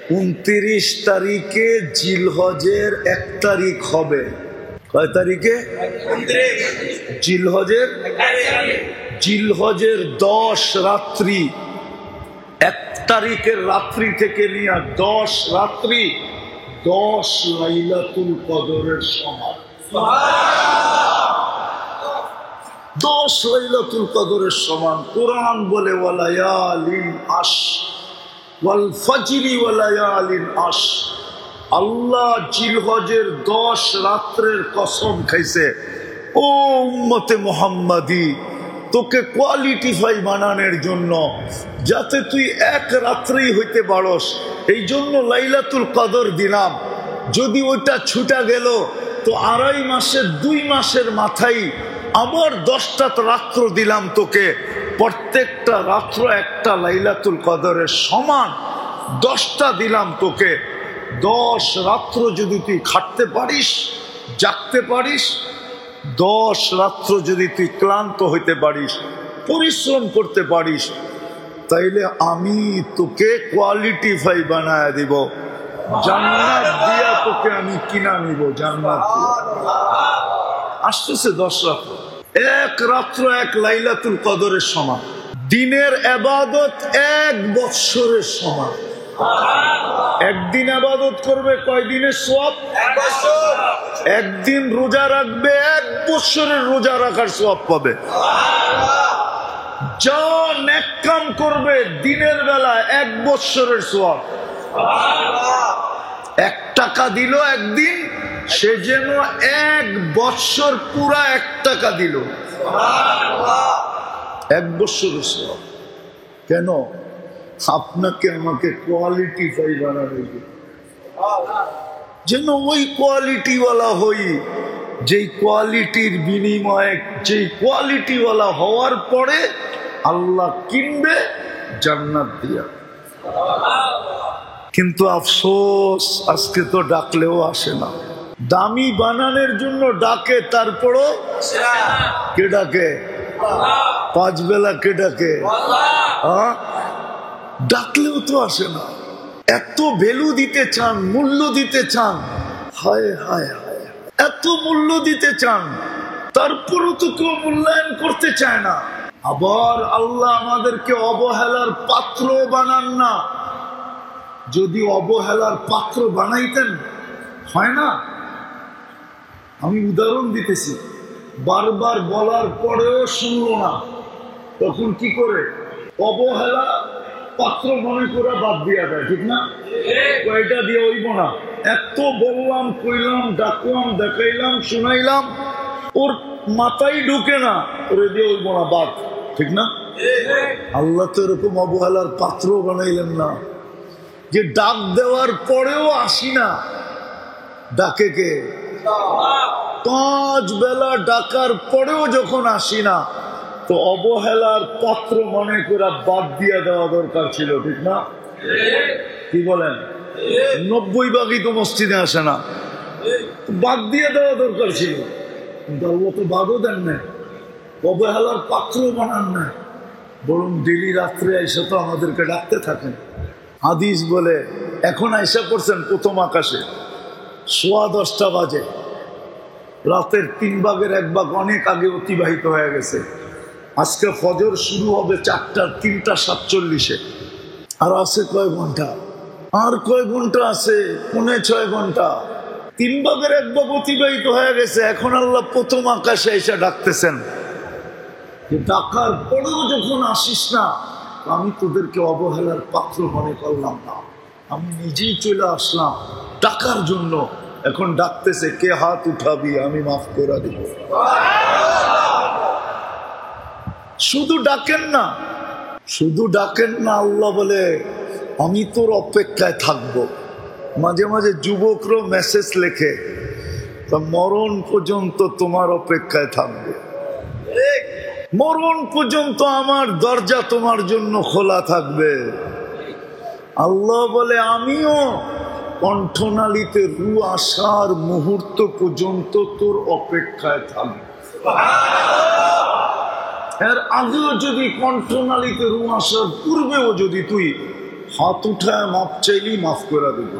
29 তারিখে জিলহজের 1 তারিখ হবে। কয় তারিখে? জিলহজের 10 রাত্রি, 1 তারিখের রাত্রি থেকে নিয়ে 10 রাত্রি 10 লাইলাতুল কদরের সমান। 10 লাইলাতুল কদরের সমান। কোরআন বলে ওয়ালায়ালিন আশ ওয়াল ফাজরি ওয়ালায়ালিন আশ। আল্লাহ জিলহজের 10 রাত্রের কসম খাইছে। ও উম্মতে মুহাম্মাদি, তোকে কোয়ালিটিফাই বানানোর জন্য, যাতে তুই 1 রাত্রেই হইতে পারস, এই জন্য লাইলাতুল কদর দিলাম। যদি ওইটা ছুটা গেল তো 2.5 মাসের 2 মাসের মাথায় আবার 10টা রাত্র দিলাম তোকে। প্রত্যেকটা রাত্র একটা লাইলাতুল কদরের সমান। 10টা দিলাম তোকে। 10 রাত্র যদি তুই খাটতে পারিস, জাগতে পারিস, 10 রাত্র যদি তুই ক্লান্ত হইতে পারিস, পরিশ্রম করতে পারিস, তাইলে আমি তোকে কোয়ালিটিফাই বানায় দিব। জান্নাত দিয়া তোকে আমি কিনা নিব। জান্নাত আসতেছে 10 রাত্র। 1 রাত্র 1 লাইলাতুল কদরের সমান। দিনের ইবাদত 1 বৎসরের সমান। একদিন ইবাদত করবে কয় দিনের সওয়াব? 1 বছর। একদিন রোজা রাখবে 1 বছরের রোজা রাখার সওয়াব পাবে। যা নেক কাম করবে দিনের বেলা 1 বছরের সওয়াব। 1 টাকা দিল একদিন, সে যেন 1 বছর পুরা 1 টাকা দিল। 1 বছরের সওয়াব। কেন? আপনাকে আমাকে কোয়ালিটিফাই বানাবে, যেন ওই কোয়ালিটিওয়ালা হই, যেই কোয়ালিটির বিনিময়ে, যেই কোয়ালিটিওয়ালা হওয়ার পরে আল্লাহ কিনবে জান্নাত দিয়া। কিন্তু আফসোস, আজকে তো ডাকলেও আসে না। দামি বানানোর জন্য ডাকে, তারপরও কে ডাকে? 5 বেলা কে ডাকে? ডাকলেও তো আসে না। এত ভ্যালু দিতে চান, মূল্য দিতে চান, হায় হায় হায়, এত মূল্য দিতে চান, তারপরও তো কেউ মূল্যায়ন করতে চায় না। আবার আল্লাহ আমাদেরকে অবহেলার পাত্র বানান না। যদি অবহেলার পাত্র বানাইতেন, হয় না? আমি উদাহরণ দিতেছি। বারবার বলার পরেও শুনলো না, তখন কি করে? অবহেলা পাত্র মনে করে বাদ দিয়া দেয়, ঠিক না? কয়টা দিয়ে হইব না। এত বললাম, কইলাম, ডাকলাম, দেখাইলাম, শুনাইলাম, ওর মাথায় ঢুকে না, ওরে দিয়ে হইব না, বাদ, ঠিক না? আল্লাহ তো এরকম অবহেলার পাত্র বানাইলেন না যে ডাক দেওয়ার পরেও আসি না। ডাকে কে? 5 বেলা ডাকার পরেও যখন আসি না, তো অবহেলার পাত্র মনে করে বাদ দিয়ে দেওয়া দরকার ছিল, ঠিক না? কি বলেন? 90 ভাগই তো মসজিদে আসে না, বাদ দিয়ে দেওয়া দরকার ছিল। কিন্তু আল্লাহ তো বাদও দেন না, অবহেলার পাত্র বানান না, বরং ডেলি রাত্রে এসে তো আমাদেরকে ডাকতে থাকেন। হাদিস বলে, এখন আইসা করছেন প্রথম আকাশে, 10:15 বাজে, রাতের 3 ভাগের 1 ভাগ অনেক আগে অতিবাহিত হয়ে গেছে। আজকে ফজর শুরু হবে 3:47। আর আছে কয় ঘন্টা? আর কয় ঘন্টা আছে? 5.5 ঘন্টা। 3 ভাগের 1 ভাগ অতিবাহিত হয়ে গেছে। এখন আল্লাহ প্রথম আকাশে এসে ডাকতেছেন, ডাকার পরেও যখন আসিস না, আমি তোদেরকে অবহেলার পাত্র মনে করলাম না, আমি নিজেই চলে আসলাম ডাকার জন্য। এখন ডাকতেছে, কে হাত উঠাবি, আমি মাফ করে দিব। শুধু ডাকেন না, শুধু ডাকেন না, আল্লাহ বলে আমি তোর অপেক্ষায় থাকবো। মাঝে মাঝে যুবকরাও মেসেজ লেখে, মরণ পর্যন্ত তোমার অপেক্ষায় থাকবে, মরণ পর্যন্ত আমার দরজা তোমার জন্য খোলা থাকবে। আল্লাহ বলে আমিও কণ্ঠনালীতে রু আসার মুহূর্ত পর্যন্ত তোর অপেক্ষায় থাকবে। এর আগেও যদি কণ্ঠনালীতে রু আসার পূর্বেও যদি তুই হাত উঠায় মাপ চাইলেই মাফ করে দেব।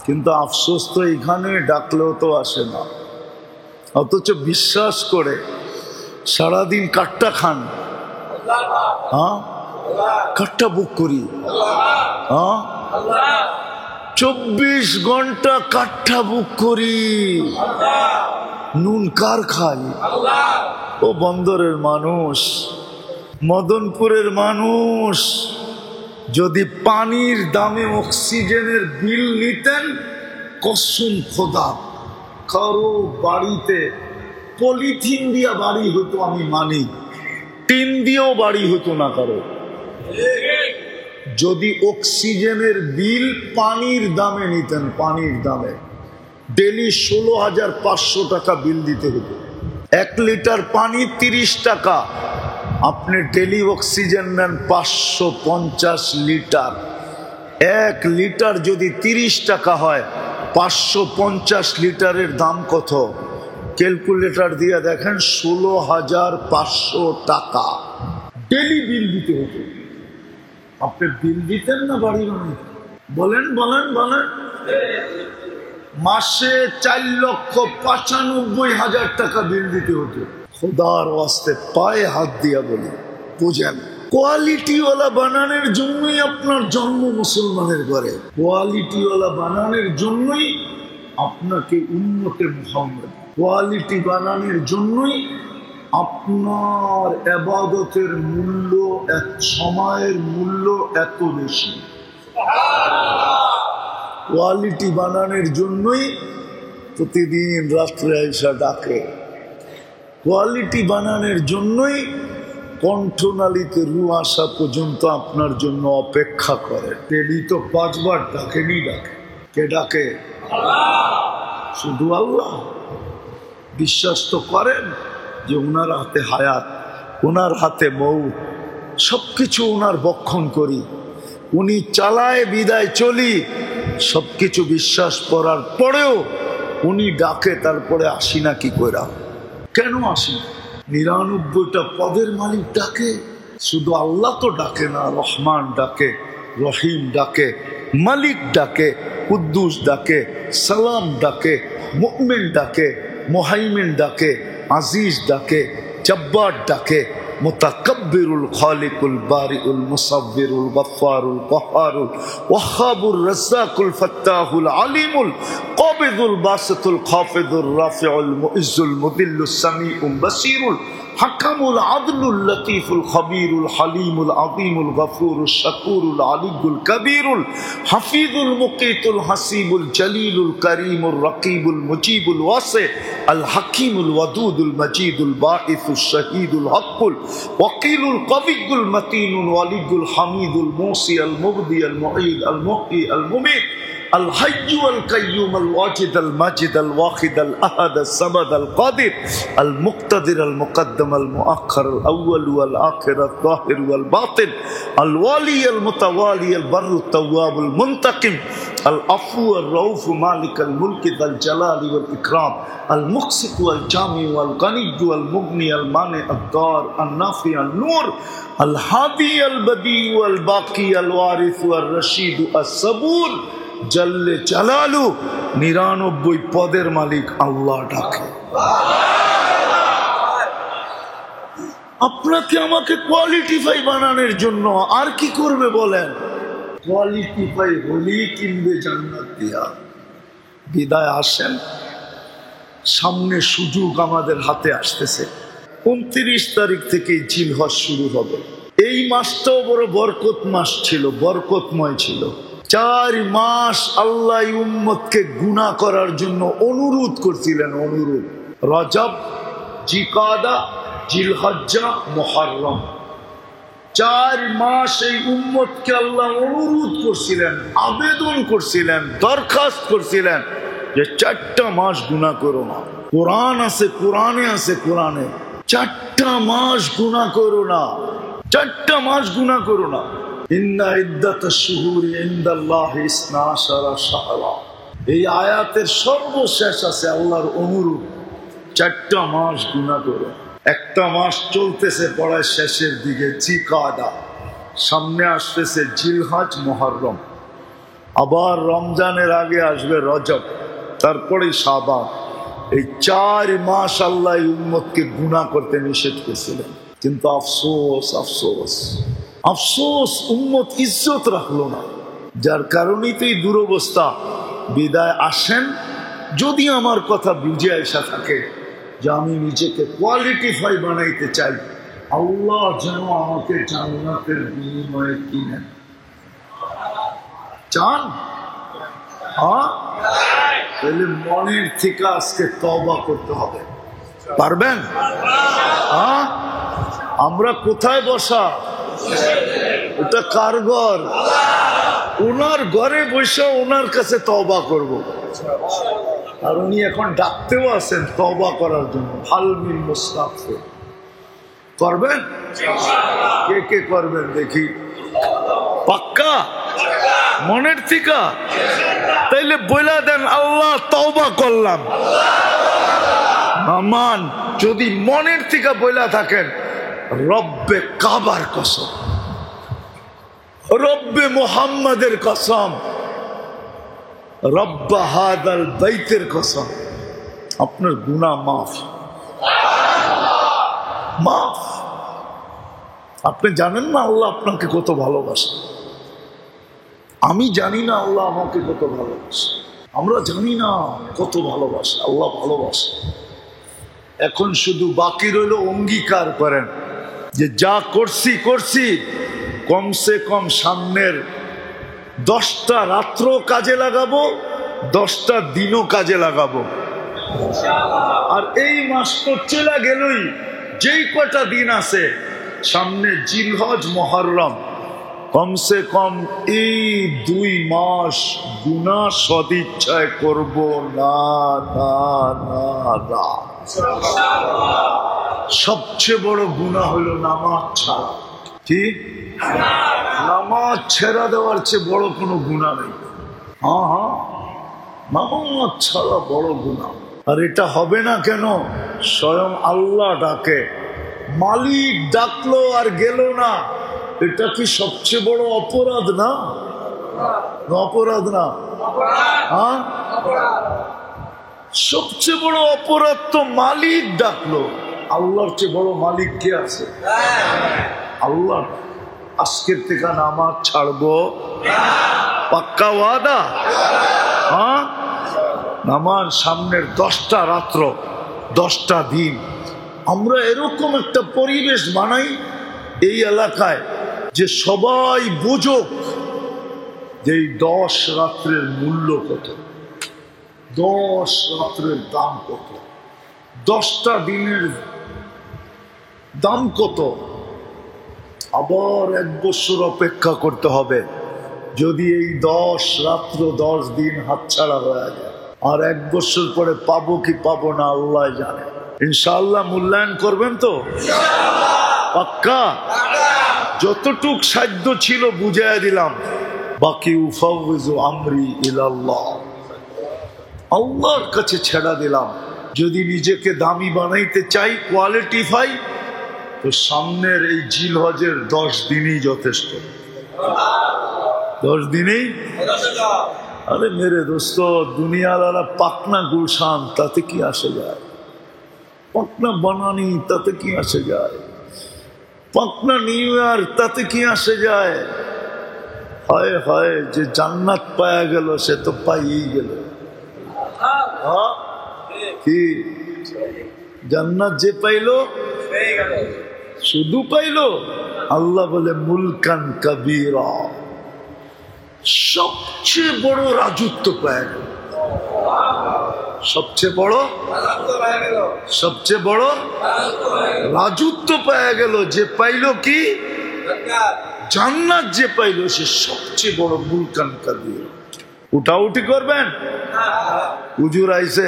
কিন্তু আফসোস তো এখানে ডাকলেও তো আসে না, অথচ বিশ্বাস করে সারাদিন কাটটা খান। হ্যাঁ, কাটটা বুক করি। হ্যাঁ, 24 ঘন্টা কাঠা বুক করি। নুন কার খাই? ও বন্দরের মানুষ, মদনপুরের মানুষ, যদি পানির দামে অক্সিজেনের বিল নিতেন, কসম খোদা কারো বাড়িতে পলিথিন দিয়া বাড়ি হতো আমি মানি, টিন দিয়েও বাড়ি হতো না কারো। যদি অক্সিজেনের বিল পানির দামে নিতেন, পানির দামে ডেলি 16,500 টাকা বিল দিতে হতো। 1 লিটার পানি 30 টাকা, আপনি ডেলি অক্সিজেন নেন 550 লিটার। 1 লিটার যদি 30 টাকা হয়, 550 লিটারের দাম কত? ক্যালকুলেটর দিয়ে দেখেন, 16,500 টাকা ডেলি বিল দিতে হতো। আপনি বিল দিতেন না বাড়ি বানাতেন? বলেন বলেন বলেন। মাসে 4,95,000 টাকা বিল দিতে হতো। খোদার ওয়াস্তে পায়ে হাত দিয়া বলি, বুঝেন, কোয়ালিটিওয়ালা বানানোর জন্যই আপনার জন্ম মুসলমানের ঘরে। কোয়ালিটিওয়ালা বানানোর জন্যই আপনাকে উম্মতে মুহাম্মদ, কোয়ালিটি বানানোর জন্যই আপনার ইবাদতের মূল্য, এক সময়ের মূল্য এত বেশি। কোয়ালিটি বানানোর জন্যই প্রতিদিন রাত্রে আইসা ডাকে। কোয়ালিটি বানানোর জন্যই কণ্ঠনালীতে রু আসা পর্যন্ত আপনার জন্য অপেক্ষা করে। টেলি তো 5 বার ডাকেনি, ডাকে কে? ডাকে শুধু আল্লাহ। বিশ্বাস তো করেন যে ওনার হাতে হায়াত, ওনার হাতে মৌত, সবকিছু ওনার বক্ষণ করি, উনি চালায় বিদায় চলি। সবকিছু বিশ্বাস করার পরেও উনি ডাকে, তারপরে আসি না কি কইরা? কেন আসি না? 99টা পদের মালিক ডাকে, শুধু আল্লাহ তো ডাকে না। রহমান ডাকে, রহিম ডাকে, মালিক ডাকে, কুদ্দুস ডাকে, সালাম ডাকে, মুমিন ডাকে, মুহাইমিন ডাকে, আজিজ ডাকে, জব্বার ডাকে, মুতাকাব্বিরুল খালিকুল বারিউল মুসাব্বিরুল গফফারুল কহ্হারুল ওয়াহ্হাবুর রাজ্জাকুল ফাত্তাহুল আলিমুল কাবিদুল বাসিতুল খাফিদুর রাফিউল মুইজ্জুল মুদিল্লুস সামিউল বাসিরুল হাকামুল আদলুল লতীফুল খবীরুল হালিমুল আযীমুল গফুরুশ শাকুরুল আলিয়ুল কবীরুল হাফিজুল মুকীতুল হাসিবুল জলিলুল করিমুর রকিবুল মুজিবুল ওয়াসি আল হাকিমুল ওয়াদুদুল মজিদুল বাঈসুশ শাহীদুল হকুল ওয়াকিলুল কবিয়ুল মতিনুল ওয়ালিয়ুল হামিদুল মুসি আল মুবদি আল মুঈদ আল মুহয়ি আল মুমীত الحي والقيوم الواجد الماجد الواحد الأحد الصمد القادر المقتدر المقدم المؤخر الأول والآخر الظاهر والباطن الوالي المتوالي البر التواب المنتقم العفو الرؤوف مالك الملك ذا الجلال والإكرام المقسط والجامع والغني والمغني المانع الضار النافع النور الهادي البديع والباقي الوارث والرشيد الصبور জল্লে জালালু। 99 পদের মালিক আল্লাহ ডাকে। আপনাকে আমাকে কোয়ালিটিফাই বানানোর জন্য আর কি করবে বলেন? কোয়ালিটিফাই হলেই কিনবে জান্নাত দিয়া। বিদায় আসেন, সামনে সুযোগ আমাদের হাতে আসতেছে। 29 তারিখ থেকে জিলহজ শুরু হবে। এই মাসটাও বড় বরকত মাস ছিল, বরকতময় ছিল। 4 মাস আল্লাহ উম্মতকে গুনাহ করার জন্য অনুরোধ করছিলেন, অনুরোধ। রজব, জিকাদা, জিলহজ্জা, মুহররম, 4 মাস এই উম্মতকে আল্লাহ অনুরোধ করছিলেন, আবেদন করছিলেন, দরখাস্ত করছিলেন যে 4টা মাস গুনাহ করো না। কোরআন আছে, কোরআনে আছে, কোরআনে 4টা মাস গুনাহ করো না, 4টা মাস গুনাহ করো না। ইন্না ইদ্দাতাশ শুহুরি ইনদাল্লাহি 12 শাহরা। এই আয়াতের সর্বশেষ আছে আল্লাহর অনুরোধ, 4টা মাস গুনাহ করো। একটা মাস চলতেছে পড়ায় শেষের দিকে, জিকাদা সামনে আসতেছে জিলহজ মুহররম, আবার রমজানের আগে আসবে রজব, তারপরে শাবান। এই 4 মাস আল্লাহ উম্মতকে গুনাহ করতে নিষেধ করেছিলেন, কিন্তু আফসোস আফসোস আফসোস উম্মত ইজ্জত রাখলো না, যার কারণেই তো এই দুরবস্থা। বিদায় আসেন যদি আমার কথা বুঝে আসা থাকে যে আমি নিজেকে কোয়ালিটিফাই বানাইতে চাই, আল্লাহ যেন আমাকে জান্নাতের বিনিময়ে কিনেন। চান? হ্যাঁ, তাহলে মনের থেকে আজকে তওবা করতে হবে। পারবেন? হ্যাঁ, আমরা কোথায় বসা? ওটা কার ঘর? ওনার ঘরে বসে ওনার কাছে তওবা করব। আর উনি এখন ডাকতেও আছেন তওবা করার জন্য। হাল মিন মুস্তাগফির করবেন? কে কে করবেন দেখি? পাক্কা মনের থেকে? তাইলে বইলা দেন আল্লাহ তওবা করলাম। আমান যদি মনের থেকে বইলা থাকেন, রব্বে কাবার কসম, রব্বে মুহাম্মাদের কসম, রব্বা হাদাল বাইতের কসম, আপনার গুনাহ মাফ মাফ। আপনি জানেন না আল্লাহ আপনাকে কত ভালোবাসে? আমি জানি না আল্লাহ আমাকে কত ভালোবাসে, আমরা জানি না কত ভালোবাসে। আল্লাহ ভালোবাসে। এখন শুধু বাকি রইল অঙ্গীকার করেন যে যা করছি করছি, কমসে কম সামনের 10টা রাত্র কাজে লাগাবো, 10টা দিনও কাজে লাগাবো। আর এই মাস তো চলে গেলই, যেই কটা দিন আছে সামনে জিলহজ মুহররম, কমসে কম এই 2 মাস গুনাহ সদিচ্ছায় করব না না না না। সবচেয়ে বড় গুনাহ হলো নামাজ ছাড়া। কি? নামাজ ছেড়া দেওয়ার চেয়ে বড় কোনো গুনাহ নেই। হ্যাঁ হ্যাঁ, নামাজ ছাড়া বড় গুনাহ। আর এটা হবে না কেন? স্বয়ং আল্লাহ ডাকে, মালিক ডাকলো আর গেল না, এটা কি সবচেয়ে বড় অপরাধ না? অপরাধ না? হ্যাঁ, সবচেয়ে বড় অপরাধ তো মালিক ডাকলো। আল্লাহর চেয়ে বড় মালিক কে আছে? আল্লাহ। আজকের থেকে নামাজ ছাড়বো, পাক্কা ওয়াদা? হ্যাঁ, নামাজ সামনের 10টা রাত্র 10টা দিন। আমরা এরকম একটা পরিবেশ বানাই এই এলাকায় যে সবাই বুঝুক যে এই 10 রাত্রের মূল্য কত, 10 রাত্রের দাম কত, 10টা দিনের দাম কত। আবার 1 বছর অপেক্ষা করতে হবে যদি এই 10 রাত্র 10 দিন হাতছাড়া হয়ে যায়। আর 1 বছর পরে পাবো কি পাবো না আল্লাহ জানে। ইনশাআল্লাহ মূল্যায়ন করবেন তো? পাক্কা? যতটুক সাধ্য ছিল বুঝাইয়া দিলাম, বাকি উফাউযু আমরি ইলাল্লাহ, আল্লাহর কাছে ছেড়া দিলাম। যদি নিজেকে দামি বানাইতে চাই, কোয়ালিটিফাই, তো সামনের এই জিলহজের 10 দিনই যথেষ্ট। 10 দিনেই। আরে মেরে দোস্ত, দুনিয়াওয়ালা পাকনা গুলশান, তাতে কি আসে যায়? পাকনা বানানি, তাতে কি আসে যায়? পাকনা নিউ ইয়ার, তাতে কি আসে যায়? হায় হায়, যে জান্নাত পায়া গেল সে তো পাইই গেল। কি জান্নাত যে পাইলো শুধু পাইলো? আল্লাহ বলে মুলকান কবীরা, সবচেয়ে বড় রাজত্ব পায় গেল। সবচেয়ে বড় রাজত্ব পায় গেল। যে পাইলো কি? জান্নাত যে পাইলো সে সবচেয়ে বড় মুলকান কবীরা। উঠাউঠি করবেন? হুজুর আইছে,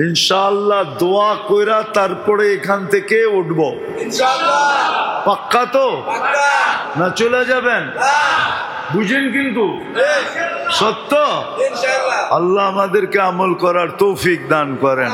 ইনশাআল্লাহ দোয়া কইরা তারপরে এখান থেকে উঠবো। পাক্কা তো? না চলে যাবেন? বুঝেন কিন্তু সত্য। আল্লাহ আমাদেরকে আমল করার তৌফিক দান করেন।